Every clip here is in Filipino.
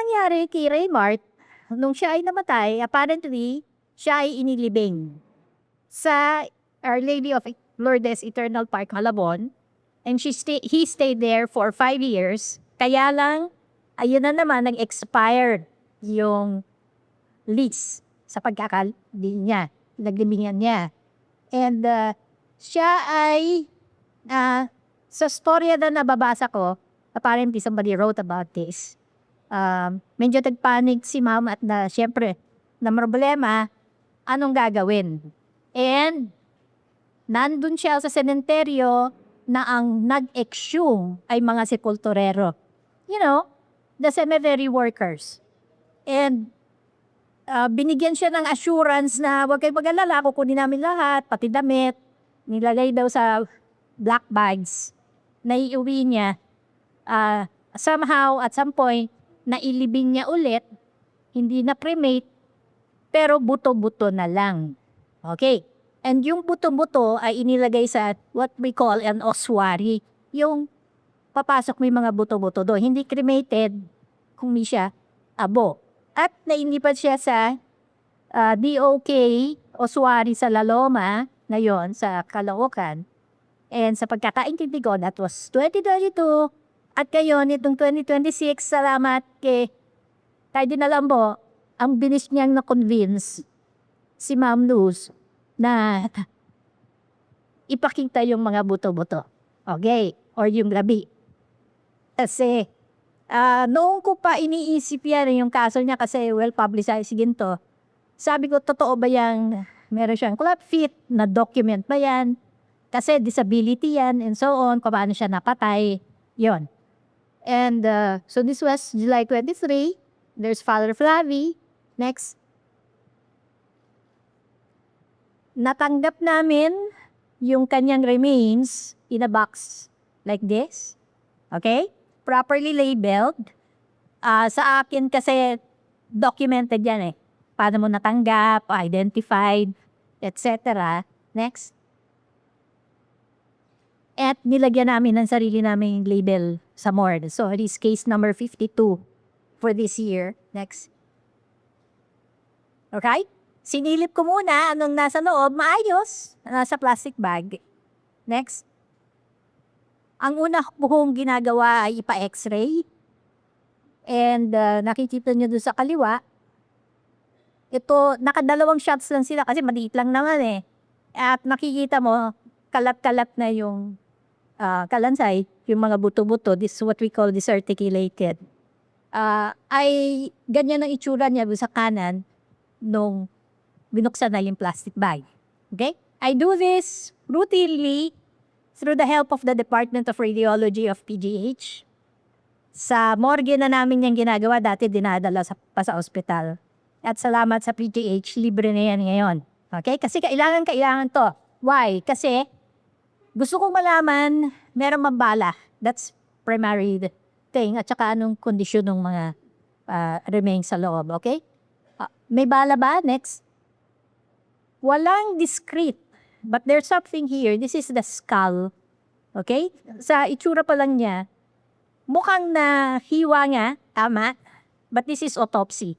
nangyari kay Raymart, nung siya ay namatay, apparently, siya ay inilibing sa Our Lady of Lourdes Eternal Park, Malabon. And he stayed there for 5 years. Kaya lang, ayun na naman, nag-expired yung lease sa pagkakali niya, naglibingan niya. And siya ay, sa storya na nababasa ko, apparently somebody wrote about this. Medyo nagpanik si ma'am at syempre, na problema, anong gagawin? And, nandun siya sa sementeryo na ang nag-exhume ay mga sepulturero. You know, the cemetery workers. And, binigyan siya ng assurance na huwag kayong mag-alala, kukunin namin lahat, pati damit, nilagay daw sa black bags, na iuwi niya. Somehow, at some point, nailibing niya ulit, hindi na cremate, pero buto-buto na lang. Okay. And yung buto-buto ay inilagay sa what we call an ossuary. Yung papasok may mga buto-buto doon. Hindi cremated, kung hindi siya abo. At nainlipat siya sa DOK ossuary sa La Loma, ngayon sa Caloocan. And sa pagkakaintindi ko, that was 2022. At ngayon, itong 2026, salamat kay Cardinal Ambo, ang bilis niyang na-convince si Ma'am Luz na ipakita yung mga buto-buto. Okay? Or yung labi. Kasi, noong ko pa iniisip yan, yung kaso niya kasi well-publicized ginto, sabi ko, totoo ba yung meron siyang club fit, na document ba yan? Kasi disability yan, and so on, kung paano siya napatay, yon. And so this was July 23. There's Father Flavi. Next. Natanggap namin yung kanyang remains in a box like this. Okay? Properly labeled. Sa akin kasi documented yan eh. Paano mo natanggap, identified, etc. Next. At nilagyan namin ng sarili namin label sa morgue. So, this case number 52 for this year. Next. Okay? Sinilip ko muna anong nasa loob, maayos, nasa plastic bag. Next. Ang una kong ginagawa ay ipa-x-ray. And nakikita nyo doon sa kaliwa, ito, nakadalawang shots lang sila kasi maliit lang naman eh. At nakikita mo, kalat-kalat na yung kalansay, yung mga buto-buto. This is what we call disarticulated. Ay ganyan ang itsura niya sa kanan nung binuksan na yung plastic bag. Okay? I do this routinely through the help of the Department of Radiology of PGH. Sa morgue na namin yung ginagawa, dati dinadala pa sa ospital. At salamat sa PGH, libre na yan ngayon. Okay? Kasi kailangan to. Why? Kasi gusto kong malaman, meron mabala. That's primary thing. At saka anong kondisyon ng mga remains sa loob. Okay? May bala ba? Next. Walang discrete. But there's something here. This is the skull. Okay? Sa itsura pa lang niya, mukhang nahiwa nga, tama. But this is autopsy.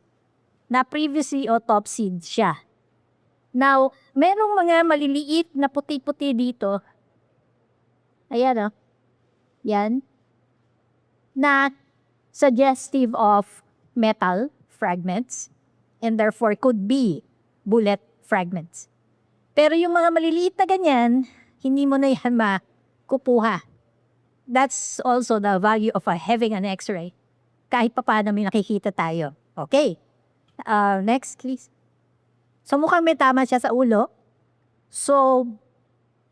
Na previously autopsied siya. Now, merong mga maliliit na puti-puti dito. Ayan o. Yan. Na suggestive of metal fragments and therefore could be bullet fragments. Pero yung mga maliliit na ganyan, hindi mo na yan makukuha. That's also the value of having an x-ray. Kahit pa paano may nakikita tayo. Okay. Next, please. So mukhang may tama siya sa ulo. So,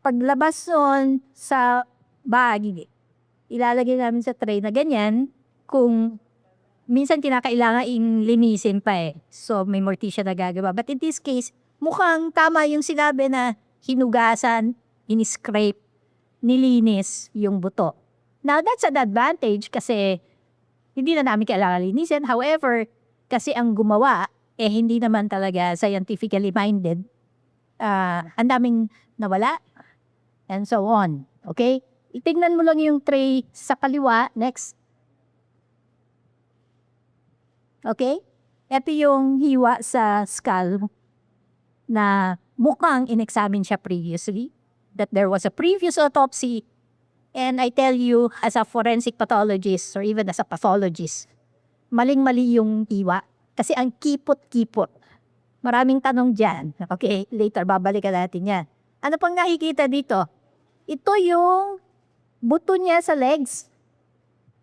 paglabas nun sa bag, ilalagay namin sa tray na ganyan. Kung minsan kinakailangan linisin pa eh. So, may mortisya na gagawa. But in this case, mukhang tama yung sinabi na hinugasan, in-scrape, nilinis yung buto. Now, that's an advantage kasi hindi na namin kailangan linisin. However, kasi ang gumawa, hindi naman talaga scientifically minded. Ang daming nawala, and so on. Okay? Itignan mo lang yung tray sa kaliwa. Next. Okay? Ito yung hiwa sa skull na mukhang in-examine siya previously, that there was a previous autopsy, and I tell you, as a forensic pathologist or even as a pathologist, maling-mali yung hiwa. Kasi ang kipot-kipot. Maraming tanong dyan. Okay, later babalikan natin yan. Ano pang nakikita dito? Ito yung buto niya sa legs.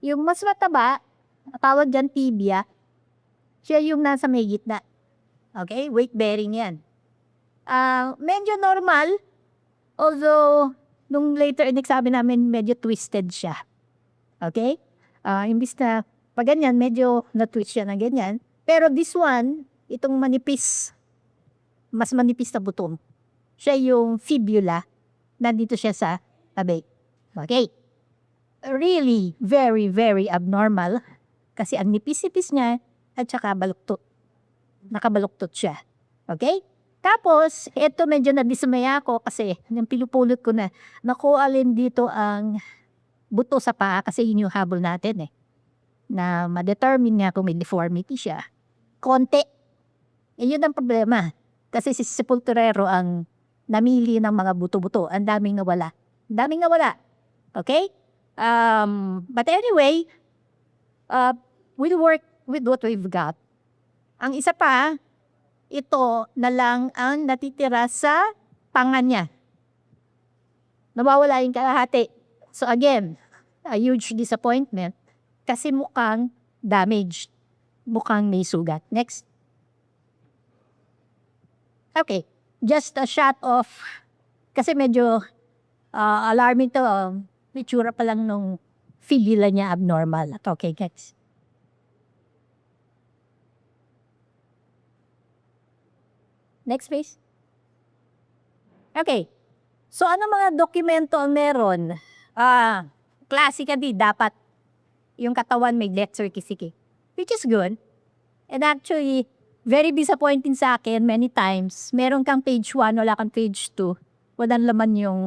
Yung mas mataba, tawag dyan tibia, siya yung nasa may gitna. Okay, weight bearing yan. Medyo normal, although nung later in-examine namin, medyo twisted siya. Okay? Imbis na pag ganyan, medyo na-twist siya na ganyan. Pero this one, itong manipis, mas manipis na buto, siya yung fibula, nandito siya sa tabi. Okay? Really, very, very abnormal kasi ang nipis-nipis niya at saka baluktot. Nakabaluktot siya. Okay? Tapos, ito medyo nadismaya ako kasi nang pinupulot ko na, naku, alin dito ang buto sa paa kasi yun yung habol natin eh. Na ma-determine nga kung may deformity siya. Konti. Yun ang problema. Kasi si sepulturero ang namili ng mga buto-buto. Ang daming nawala. Ang daming nawala. Okay? But anyway, we'll work with what we've got. Ang isa pa, ito na lang ang natitira sa panga niya. Nawawala yung kalahati. So again, a huge disappointment kasi mukhang damaged. Mukhang may sugat. Next. Okay, just a shot of, kasi medyo alarming to, itsura pa lang nung fibula niya abnormal. Okay, guys. Next please. Okay. So ano mga dokumento ang meron? Classically, dapat yung katawan may death certificate, which is good. And actually, very disappointing sa akin many times. Meron kang page 1, wala kang page 2. Walang laman yung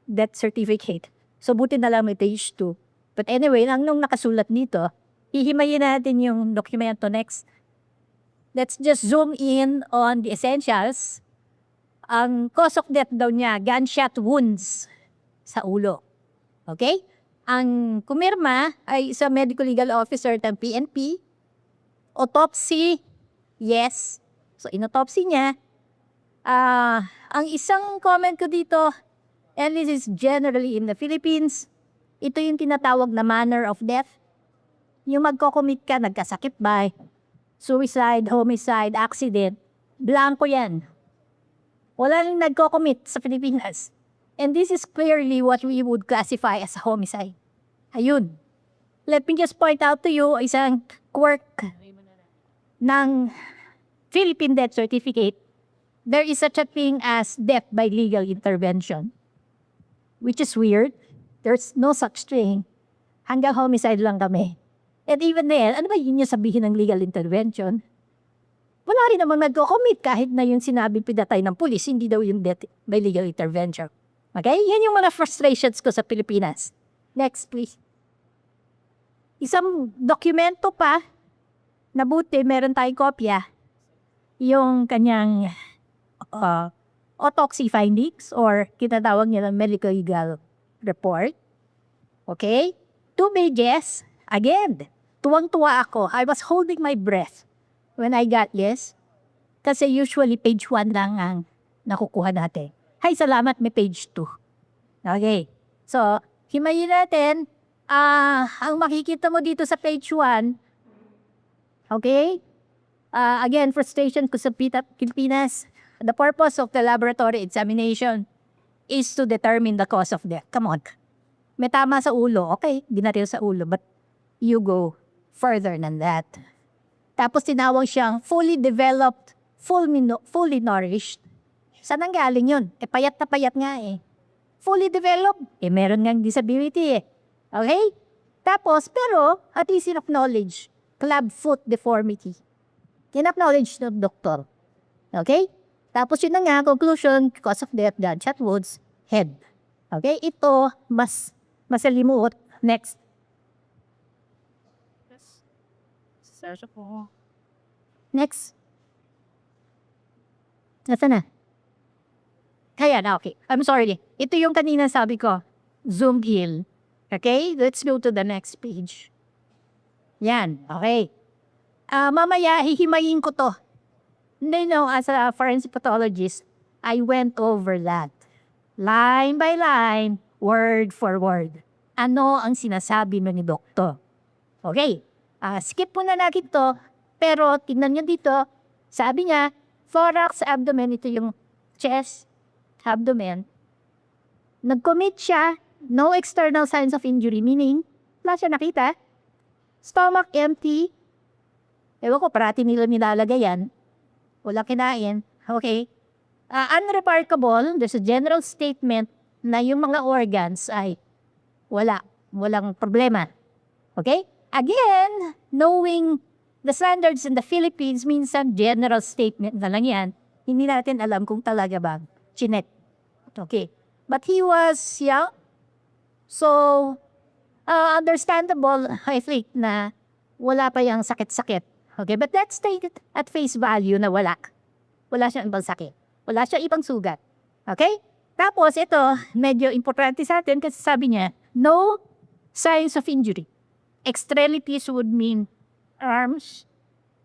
death certificate. So buti na lang may page 2. But anyway, nung nakasulat dito, hihimayin natin yung dokumento next. Let's just zoom in on the essentials. Ang cause of death daw niya, gunshot wounds sa ulo. Okay? Ang kumirma ay isa medical legal officer ng PNP. Autopsy, yes. So, inotopsy niya. Ang isang comment ko dito, and this is generally in the Philippines, ito yung tinatawag na manner of death. Yung magko-commit ka, nagkasakit ba, suicide, homicide, accident, blanco yan. Wala nang nagko-commit sa Pilipinas. And this is clearly what we would classify as a homicide. Ayun. Let me just point out to you isang quirk ng Philippine death certificate. There is such a thing as death by legal intervention, which is weird. There's no such thing. Hanggang homicide lang kami. And even then, ano ba yun yung sabihin ng legal intervention? Wala rin namang nagko-commit kahit na yung sinabi pinatay ng pulis, hindi daw yung death by legal intervention. Okay? Yan yung mga frustrations ko sa Pilipinas. Next, please. Isang dokumento pa, nabuti, meron tayong kopya, yung kanyang autopsy findings or kinatawag niya ng medical legal report. Okay? 2 pages. Again, tuwang-tuwa ako. I was holding my breath when I got this. Kasi usually page 1 lang ang nakukuha natin. Hay, salamat, may page 2. Okay. So, himayin natin. Ang makikita mo dito sa page 1, okay? Again, frustration ko sa Pilipinas. The purpose of the laboratory examination is to determine the cause of death. Come on. May tama sa ulo. Okay, binaril sa ulo. But you go further than that. Tapos tinawag siyang fully developed, fully nourished. Saan ang galing yun? Payat na payat nga eh. Fully developed, meron ngang disability eh. Okay? Tapos, pero, at least in-acknowledge, clubfoot deformity. In-acknowledge ng doktor. Okay? Tapos yun na nga, conclusion, cause of death, gunshot wounds, head. Okay? Ito, mas masalimuot. Next. Sergio po. Next. Nasaan na? Kaya na, okay. I'm sorry. Ito yung kanina sabi ko. Zoom in. Okay? Let's go to the next page. Yan. Okay. Mamaya, hihimayin ko to. As a forensic pathologist, I went over that. Line by line, word for word. Ano ang sinasabi mo ni doktor? Okay. Skip muna natin to. Pero tingnan nyo dito. Sabi niya, thorax, abdomen, ito yung chest, abdomen. Nag-commit siya, no external signs of injury, meaning, wala siya nakita. Stomach empty. Ewan ko, parati nila nilalagay yan. Wala kinain. Okay. Unremarkable, there's a general statement na yung mga organs ay walang problema. Okay? Again, knowing the standards in the Philippines, minsan general statement na lang yan. Hindi natin alam kung talaga ba chinek. Okay. But he was young. So, understandable, I think, na wala pa yung sakit-sakit. Okay, but let's take it at face value na wala. Wala siyang ibang sakit. Wala siyang ibang sugat. Okay? Tapos ito, medyo importante sa atin kasi sabi niya, no signs of injury. Extremities would mean arms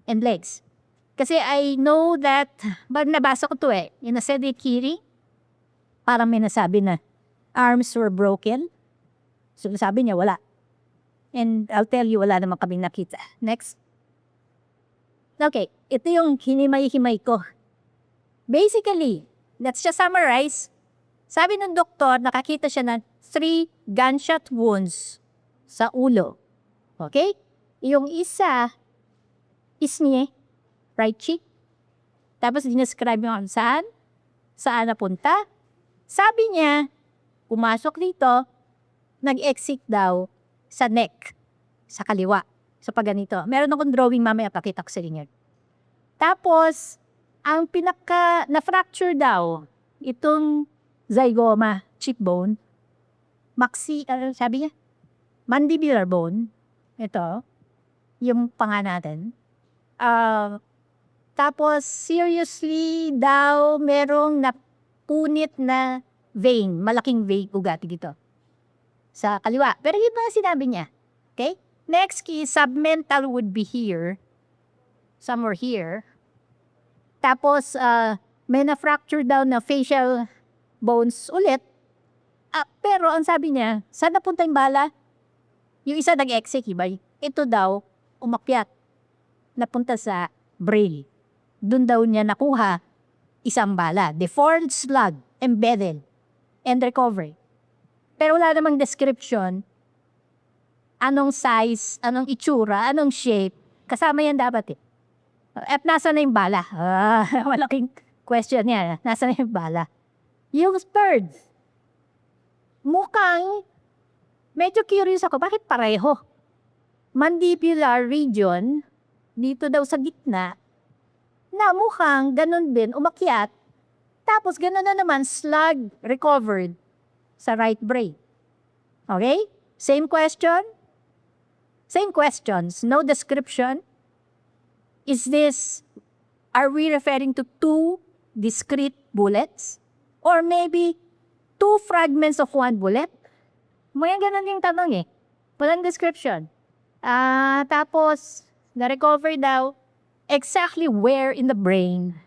and legs. Kasi I know that, nabasa ko to in a Senate hearing, parang may nasabi na arms were broken. So sabi niya, wala. And I'll tell you, wala naman kami nakita. Next. Okay, ito yung hinimay-himay ko. Basically, let's just summarize. Sabi ng doktor, nakakita siya ng 3 gunshot wounds sa ulo. Okay? Yung isa, isnye, right cheek. Tapos dinescribe yung saan napunta. Sabi niya, pumasok dito, nag-exit daw sa neck, sa kaliwa. So pag ganito. Meron akong drawing mamaya, pakita ko sa inyo. Tapos, ang na-fracture daw, itong zygoma, cheekbone, sabi niya? Mandibular bone. Ito, yung panga natin. Tapos, seriously daw, merong napunit na vein, malaking vein, ugat dito. Sa kaliwa. Pero yun mga sinabi niya. Okay? Next is submental would be here. Somewhere here. Tapos, may na-fracture daw na facial bones ulit. Pero ang sabi niya, saan napunta yung bala? Yung isa nag-exit, iba. Ito daw, umakyat. Napunta sa brain. Doon daw niya nakuha isang bala. Deformed slug, embedded, and recovery. Pero wala namang description. Anong size, anong itsura, anong shape. Kasama yan dapat At nasa na yung bala? Malaking question yan. Nasa na yung bala? Yung third, mukhang, medyo curious ako, bakit pareho? Mandibular region, dito daw sa gitna, na mukhang ganun din, umakyat, tapos ganun na naman, slug recovered sa right brain. Okay? Same question? Same questions, no description. Are we referring to 2 discrete bullets? Or maybe 2 fragments of 1 bullet? May ganun yung tanong Walang description. Tapos, na-recover daw, exactly where in the brain?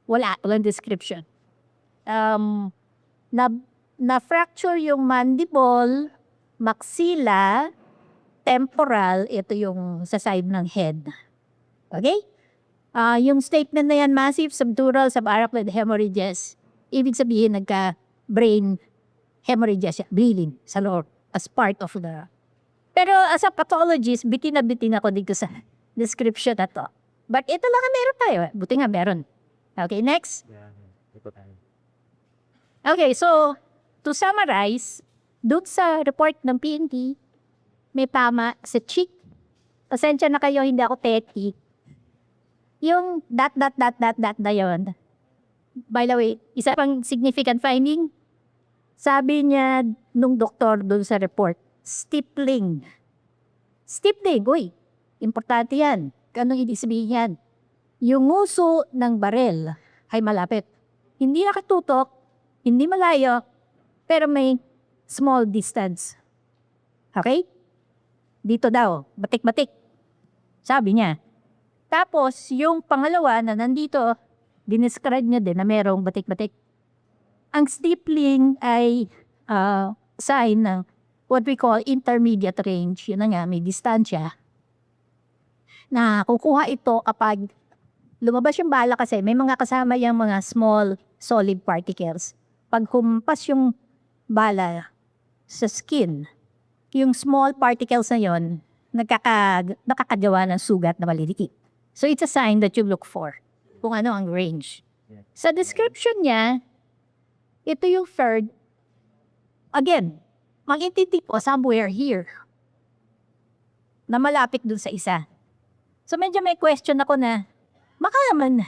Walang description. Na-fracture yung mandible, maxilla, temporal, ito yung sa side ng head. Okay? Yung statement na yan, massive subdural subarachnoid hemorrhages, ibig sabihin nagka-brain hemorrhages siya, bleeding sa lord as part of the... Pero as a pathologist, bitin na bitin ako dito sa description na to. But ito lang ang meron tayo. Buti nga meron. Okay, next. Okay, so to summarize, doon sa report ng PNP, may tama sa cheek. Pasensya na kayo, hindi ako techie. Yung dot na yun. By the way, isa pang significant finding, sabi niya nung doktor doon sa report, stippling. Stippling, uy, importante yan. Anong ibig sabihin yan? yung nguso ng barel ay malapit. Hindi nakatutok, hindi malayo, pero may small distance. Okay? Dito daw, batik-batik. Sabi niya. Tapos, yung pangalawa na nandito, dinescribe niya din na merong batik-batik. Ang stippling ay sign ng what we call intermediate range. Yun na nga, may distansya. Na kukuha ito kapag lumabas yung bala kasi may mga kasama yung mga small solid particles. Pag humpas yung bala sa skin, yung small particles na yon nakakagawa ng sugat na maliliit. So it's a sign that you look for kung ano ang range. Sa description niya, ito yung third. Again, mag-intindi po somewhere here na malapit dun sa isa. So medyo may question ako na, baka naman,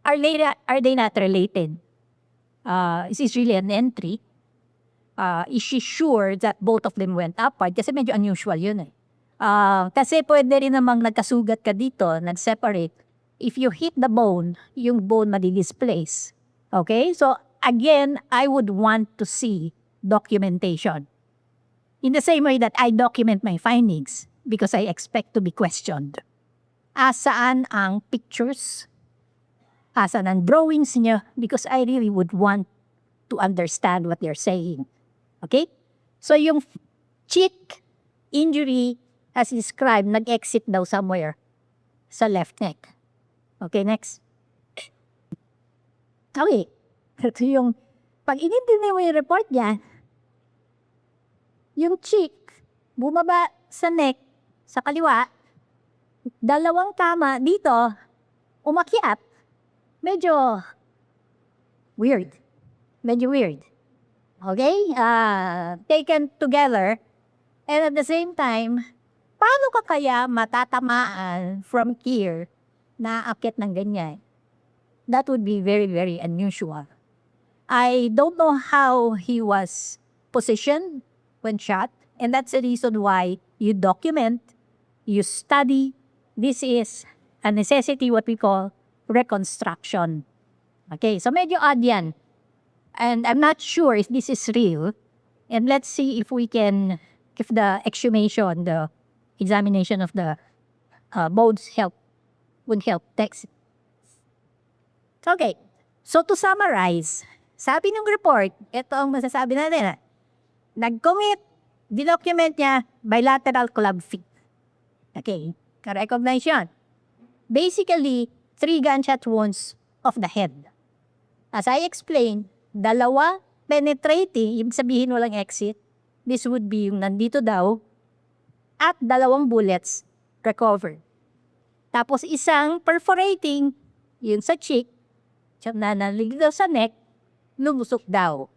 are they not related? Is this really an entry? Is she sure that both of them went upward? Kasi medyo unusual yun eh. Kasi pwede rin namang nagkasugat ka dito, nag-separate. If you hit the bone, yung bone madi-displace. Okay? So, again, I would want to see documentation. In the same way that I document my findings because I expect to be questioned. Asaan ang pictures? Asaan ang drawings niyo? Because I really would want to understand what they're saying. Okay? So, yung cheek injury as described, nag-exit daw somewhere sa left neck. Okay, next. Okay. Ito yung, pag inintindi mo yung report niya, yung cheek, bumaba sa neck, sa kaliwa, dalawang tama dito, umakyat. Medyo weird. Medyo weird. Okay? Taken together, and at the same time, paano ka kaya matatamaan from here na akyat ng ganyan? That would be very, very unusual. I don't know how he was positioned when shot, and that's the reason why you document, you study. This is a necessity, what we call reconstruction. Okay, so medyo odd yan. And I'm not sure if this is real. And let's see if we can, if the exhumation, the examination of the bones would help text. Okay, so to summarize, sabi ng report, ito ang masasabi natin. Nag-commit, dinocument niya, bilateral club feet. Okay, ka-recognize yun. Basically, 3 gunshot wounds of the head. As I explained, 2 penetrating, ibig sabihin walang exit. This would be yung nandito daw, at 2 bullets recovered. Tapos isang perforating, yun sa cheek, na naligid daw sa neck, lumusok daw.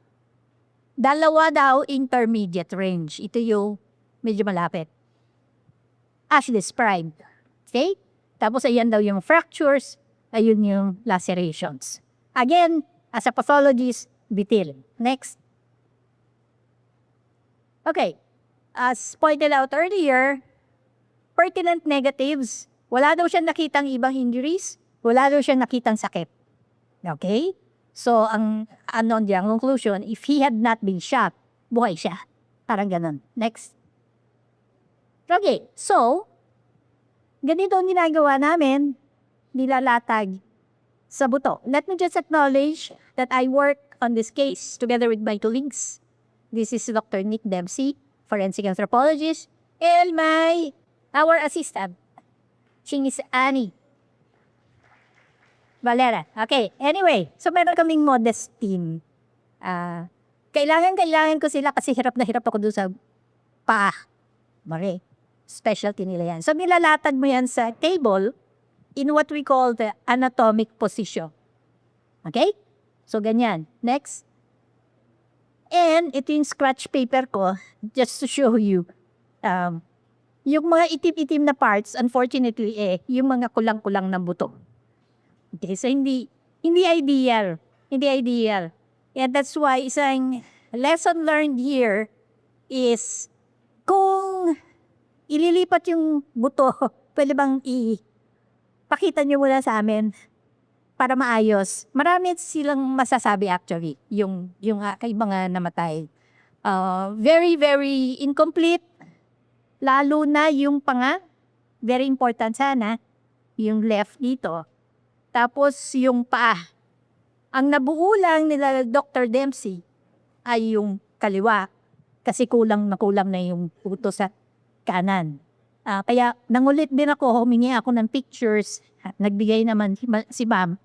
2 daw intermediate range. Ito yung medyo malapit. As described. Okay? Tapos ayan daw yung fractures, ayun yung lacerations. Again, as a pathologist, bitil. Next. Okay. As pointed out earlier, pertinent negatives. Wala daw siyang nakitang ibang injuries. Wala daw siyang nakitang sakit. Okay? So, ang conclusion, if he had not been shot, buhay siya. Parang ganun. Next. Okay. So, ganito ang ginagawa namin, nilalatag sa buto. Let me just acknowledge that I work on this case together with my colleagues. This is Dr. Nick Dempsey, forensic anthropologist, and our assistant, she is Annie Valera. Okay, anyway, so meron kaming modest team. Kailangan ko sila kasi hirap na hirap ako doon sa paa. Mare, specialty nila yan. So nilalatag mo yan sa table in what we call the anatomic position. Okay? So ganyan. Next. And ito yung scratch paper ko just to show you. Yung mga itim-itim na parts, unfortunately, yung mga kulang-kulang ng buto. Okay, so hindi ideal. Hindi ideal. And that's why isang lesson learned here is kung ililipat yung buto, pwede bang pakita niyo muna sa amin para maayos. Marami silang masasabi actually, yung kay mga namatay. Very, very incomplete. Lalo na yung panga, very important sana, yung left dito. Tapos yung paa. Ang nabuo lang nila Dr. Dempsey ay yung kaliwa. Kasi kulang na yung puto sa kanan. Kaya nangulit din ako, humingi ako ng pictures. Nagbigay naman si ma'am.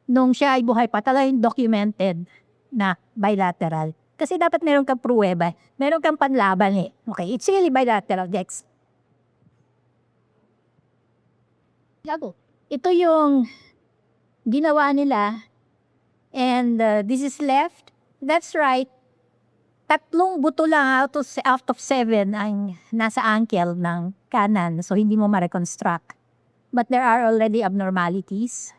Nung siya ay buhay pa, talagang documented na bilateral. Kasi dapat meron kang pruweba, meron kang panlaban eh. Okay, it's really bilateral, Dex. Ito yung ginawa nila. And this is left. That's right. 3 buto lang out of 7 ang nasa ankle ng kanan. So, hindi mo ma-reconstruct. But there are already abnormalities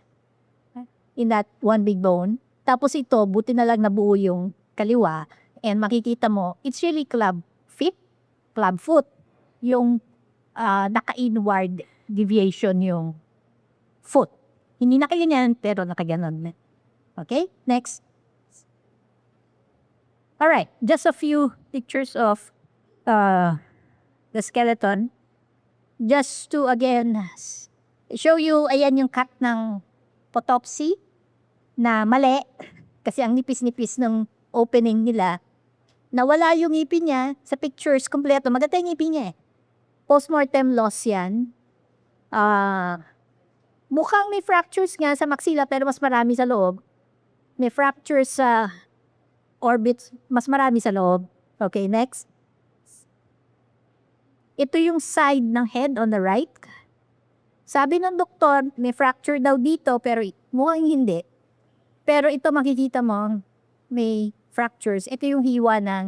in that one big bone. Tapos ito, buti na lang nabuo yung kaliwa. And makikita mo, it's really club foot. Yung naka-inward deviation yung foot. Hindi nakaganyan, pero nakaganon. Okay, next. Alright, just a few pictures of the skeleton. Just to again show you, ayan yung cut ng autopsy na mali. Kasi ang nipis-nipis ng opening nila. Nawala yung ngipin niya sa pictures kompleto. Maganda yung ngipin niya eh. Postmortem loss yan. Mukhang may fractures nga sa maxilla pero mas marami sa loob. May fractures sa orbits, mas marami sa loob. Okay, next. Ito yung side ng head on the right. Sabi ng doktor, may fracture daw dito pero mukhang hindi. Pero ito makikita mo, may fractures. Ito yung hiwa ng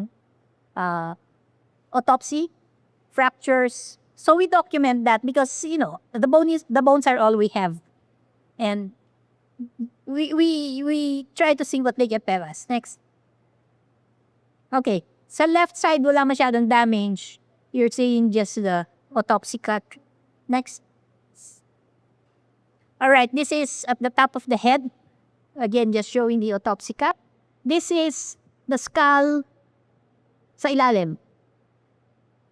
autopsy, fractures. So we document that because, you know, the bones are all we have. And we try to see what they can tell us. Next. Okay, sa left side wala masyadong damage. You're seeing just the autopsy cut. Next. Alright, this is at the top of the head. Again, just showing the autopsy cut. This is the skull sa ilalim.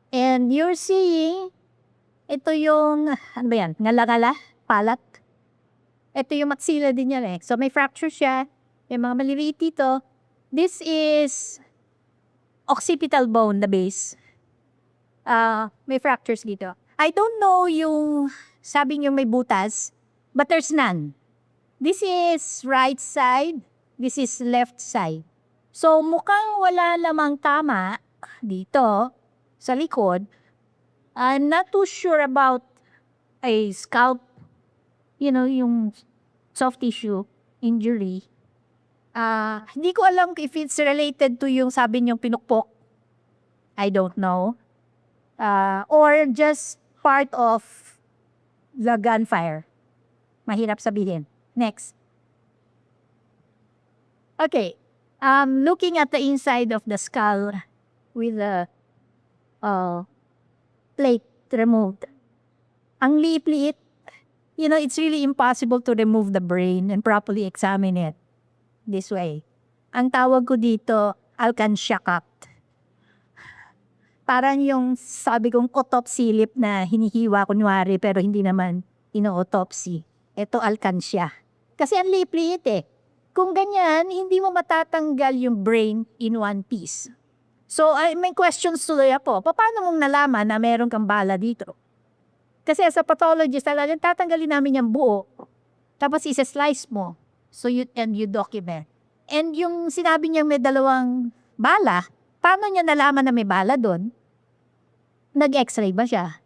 And you're seeing, ito yung, ano ba yan, ngala-ngala, palat. Ito yung maxilla din yan eh. So may fracture siya, may mga maliliit dito. This is occipital bone, the base. May fractures dito. I don't know yung sabi niyo may butas, but there's none. This is right side, this is left side. So mukhang wala namang tama dito sa likod. I'm not too sure about a scalp, you know, yung soft tissue injury. Hindi ko alam if it's related to yung sabi niyong pinukpok. I don't know. Or just part of the gunfire. Mahirap sabihin. Next. Okay. Looking at the inside of the skull with the plate removed. Ang liit-liit. You know, it's really impossible to remove the brain and properly examine it this way. Ang tawag ko dito, alkansya cut. Parang yung sabi kong autopsy lip na hinihiwa kunwari pero hindi naman ino-autopsy. Ito alkansya. Kasi ang liit eh. Kung ganyan, hindi mo matatanggal yung brain in one piece. So, may questions tuloy ako. Paano mong nalaman na meron kang bala dito? Kasi as a pathologist, talagang tatanggalin namin yung buo. Tapos isa-slice mo. So you document. And yung sinabi niya may 2 bala, paano niya nalaman na may bala doon? Nag-x-ray ba siya?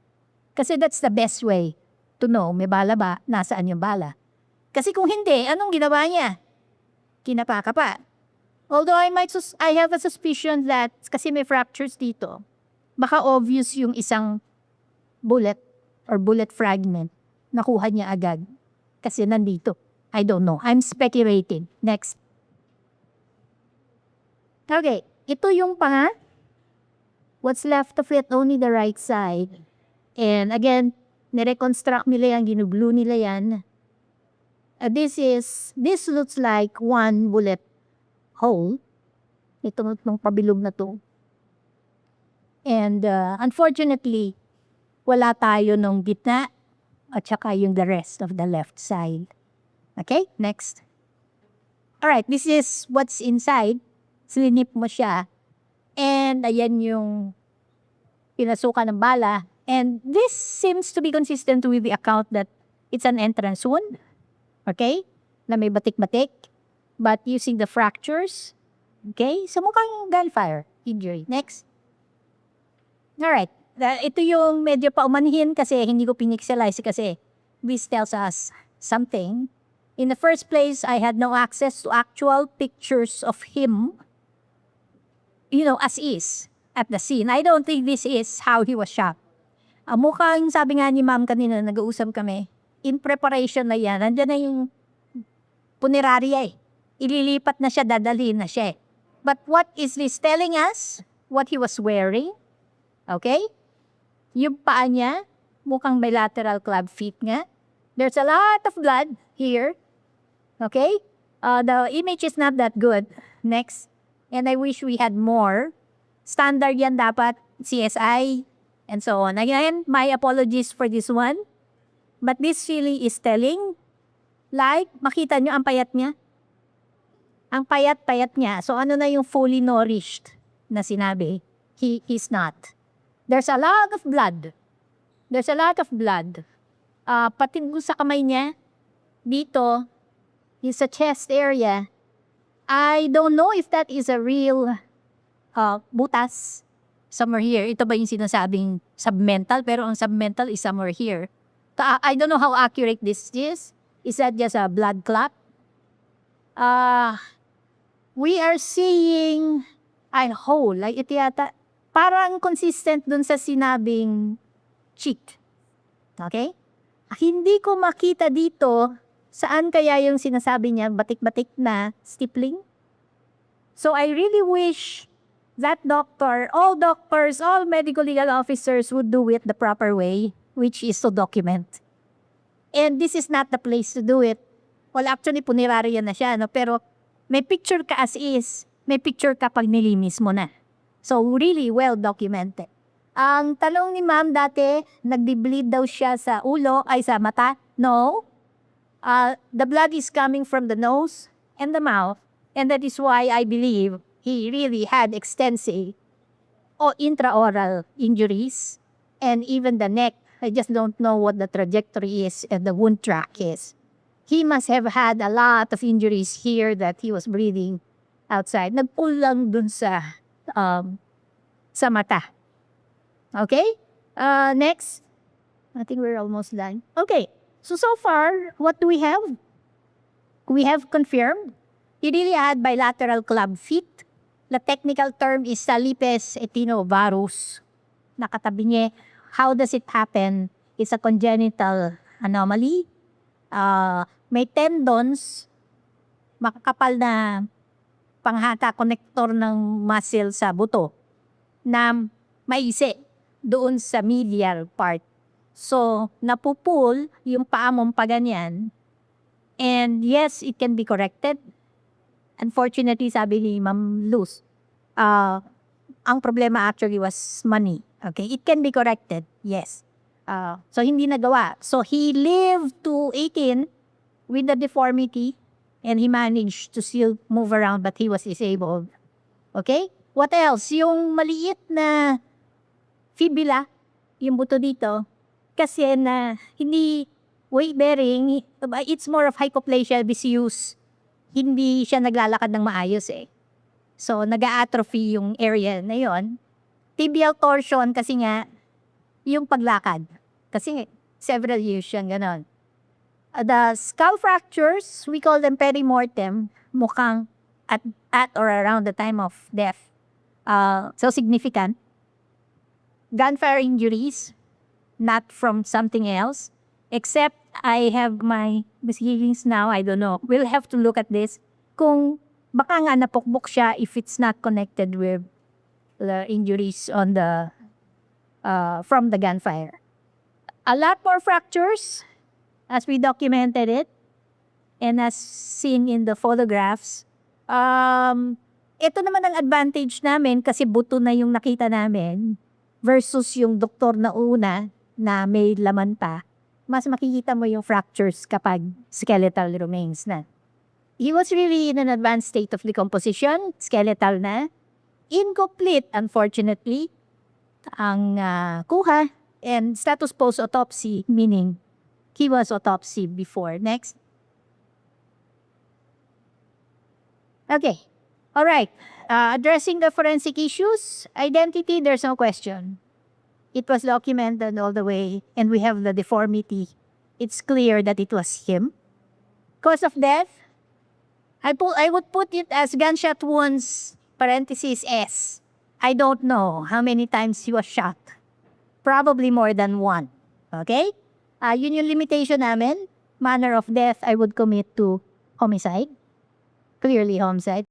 Kasi that's the best way to know may bala ba, nasaan yung bala. Kasi kung hindi, anong ginawa niya? Kinapa ka pa. Although I have a suspicion that kasi may fractures dito, baka obvious yung isang bullet or bullet fragment nakuha niya agad kasi nandito. I don't know. I'm speculating. Next. Okay. Ito yung What's left of it, only the right side. And again, Nireconstruct nila yan, ginuglue nila yan. This looks like one bullet hole. Itong pabilog na to. And unfortunately, wala tayo nung gitna at saka yung the rest of the left side. Okay, next. Alright, this is what's inside. Sinip mo siya. And ayan yung pinasukan ng bala. And this seems to be consistent with the account that it's an entrance wound. Okay? Na may batik-batik. But using the fractures. Okay? So mukhang gunfire injury. Next. Alright. Ito yung medyo paumanhin kasi hindi ko pinixelize kasi this tells us something. In the first place, I had no access to actual pictures of him, as is, at the scene. I don't think this is how he was shot. Mukhang sabi nga ni ma'am kanina, nag-uusap kami, in preparation na yan, nandiyan na yung punerarya eh. Ililipat na siya, dadalhin na siya. But what is this telling us? What he was wearing? Okay? Yung paa niya, mukhang bilateral club feet nga. There's a lot of blood here. Okay? The image is not that good. Next. And I wish we had more. Standard yan dapat, CSI, and so on. Again, my apologies for this one. But this really is telling, like, makita nyo ang payat niya? Ang payat-payat niya. So ano na yung fully nourished na sinabi? He's not. There's a lot of blood. There's a lot of blood. Pati sa kamay niya, dito, sa chest area, I don't know if that is a real butas somewhere here. Ito ba yung sinasabing submental? Pero ang submental is somewhere here. I don't know how accurate this is. Is that just a blood clot? We are seeing a hole. Like ito yata, parang consistent dun sa sinabing cheek. Okay? Hindi ko makita dito saan kaya yung sinasabi niya batik-batik na stippling. So I really wish that doctor, all doctors, all medical legal officers would do it the proper way, which is to document. And this is not the place to do it. Well, actually, punerarya na siya, no? Pero may picture ka as is, may picture ka pag nilinis mo na. So really well documented. Ang tanong ni ma'am dati, nagdi-bleed daw siya sa ulo, ay sa mata. No. The blood is coming from the nose and the mouth. And that is why I believe he really had extensive or intraoral injuries. And even the neck, I just don't know what the trajectory is and the wound track is. He must have had a lot of injuries here that he was breathing outside. Nagpull lang dun sa mata. Okay? Next. I think we're almost done. Okay. So far, what do we have? We have confirmed he really had bilateral club feet. The technical term is Salipes etinovarus. Nakatabi niya. How does it happen? It's a congenital anomaly. May tendons, makakapal na panghata, connector ng muscle sa buto na maisi doon sa medial part. So, napupul yung paa mong pa ganyan. And yes, it can be corrected. Unfortunately, sabi ni Ma'am Luz, ang problema actually was money. Okay, it can be corrected, yes. So, hindi nagawa. So, he lived to 18 with the deformity and he managed to still move around but he was disabled. Okay? What else? Yung maliit na fibula, yung buto dito, kasi na hindi weight-bearing, it's more of hypoplasia vicious. Hindi siya naglalakad ng maayos eh. So, nag-atrophy yung area na yon. Tibial torsion kasi nga, yung paglakad. Kasi several years yan, ganon. The skull fractures, we call them perimortem, mukhang at or around the time of death. So significant. Gunfire injuries, not from something else. Except I have my misgivings now, I don't know. We'll have to look at this. Kung baka nga napukbok siya if it's not connected with the injuries on the from the gunfire. A lot more fractures as we documented it and as seen in the photographs. Ito naman ang advantage namin kasi buto na yung nakita namin versus yung doktor na una na may laman pa. Mas makikita mo yung fractures kapag skeletal remains na. He was really in an advanced state of decomposition, skeletal na. Incomplete, unfortunately, ang kuha. And status post-autopsy, meaning he was autopsy before. Next. Okay. All right. Addressing the forensic issues, identity, there's no question. It was documented all the way, and we have the deformity. It's clear that it was him. Cause of death, I would put it as gunshot wounds, parenthesis S. I don't know how many times he was shot. Probably more than one. Okay? Yun yung limitation namin. Manner of death, I would commit to homicide. Clearly homicide.